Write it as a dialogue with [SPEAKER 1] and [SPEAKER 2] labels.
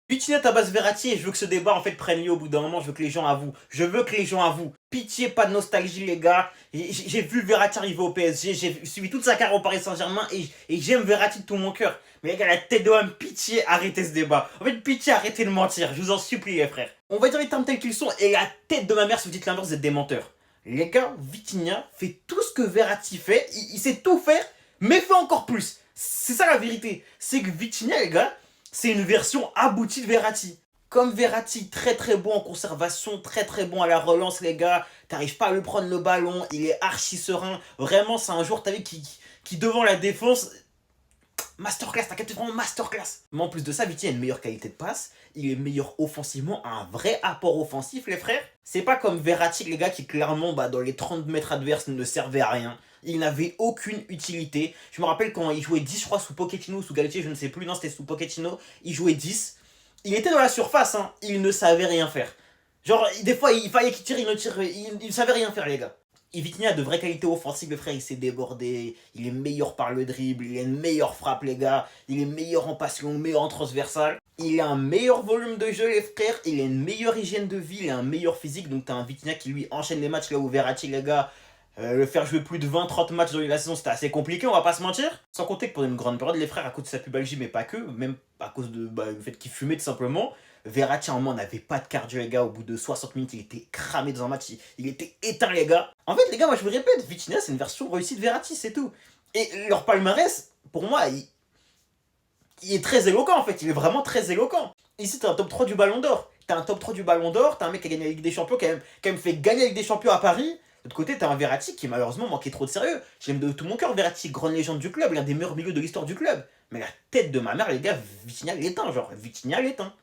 [SPEAKER 1] Vitinha tabasse Verratti et je veux que ce débat en fait prenne lieu au bout d'un moment, je veux que les gens avouent. Je veux que les gens avouent. Pitié, pas de nostalgie les gars. J'ai vu Verratti arriver au PSG, j'ai suivi toute sa carrière au Paris Saint-Germain et j'aime Verratti de tout mon cœur. Mais les gars, la tête de homme, pitié, arrêtez ce débat. En fait, pitié, arrêtez de mentir, je vous en supplie les frères. On va dire les termes tels qu'ils sont et la tête de ma mère si vous dites l'inverse, vous êtes des menteurs. Les gars, Vitinha fait tout ce que Verratti fait, il sait tout faire, mais fait encore plus. C'est ça la vérité. C'est que Vitinha, les gars, c'est une version aboutie de Verratti. Comme Verratti, très très bon en conservation, très très bon à la relance, les gars. T'arrives pas à lui prendre le ballon, il est archi serein. Vraiment, c'est un joueur, t'as vu, qui devant la défense, masterclass, t'as capté vraiment masterclass. Mais en plus de ça, Viti a une meilleure qualité de passe, il est meilleur offensivement, un vrai apport offensif, les frères. C'est pas comme Verratti, les gars, qui clairement, dans les 30 mètres adverses, ne servait à rien. Il n'avait aucune utilité. Je me rappelle quand il jouait 10, je crois, sous Pochettino ou sous Galtier, je ne sais plus, non, c'était sous Pochettino. Il jouait 10. Il était dans la surface, hein. Il ne savait rien faire. Genre, des fois, il fallait qu'il tire, il ne tire, il savait rien faire, les gars. Et Vitinha a de vraies qualités offensives, le frère, il s'est débordé, il est meilleur par le dribble, il a une meilleure frappe, les gars, il est meilleur en passe longue, meilleur en transversal, il a un meilleur volume de jeu, les frères, il a une meilleure hygiène de vie, il a un meilleur physique, donc t'as un Vitinha qui lui enchaîne les matchs là où Verratti, les gars, le faire jouer plus de 20-30 matchs dans la saison, c'était assez compliqué, on va pas se mentir. Sans compter que pendant une grande période, les frères, à cause de sa pubalgie, mais pas que, même à cause de le fait qu'il fumait tout simplement, Verratti, à un moment, n'avait pas de cardio, les gars. Au bout de 60 minutes, il était cramé dans un match. Il était éteint, les gars. En fait, les gars, moi, je vous répète, Vitinha, c'est une version réussie de Verratti, c'est tout. Et leur palmarès, pour moi, il est très éloquent, en fait. Il est vraiment très éloquent. Ici, t'as un top 3 du Ballon d'Or. T'as un top 3 du Ballon d'Or. T'as un mec qui a gagné la Ligue des Champions, qui a même fait gagner la Ligue des Champions à Paris. De l'autre côté, t'as un Verratti qui, malheureusement, manquait trop de sérieux. Je l'aime de tout mon cœur, Verratti, grande légende du club, l'un des meilleurs milieux de l'histoire du club. Mais la tête de ma mère, les gars, Vitinha l'éteint, genre. Vitinha l'éteint.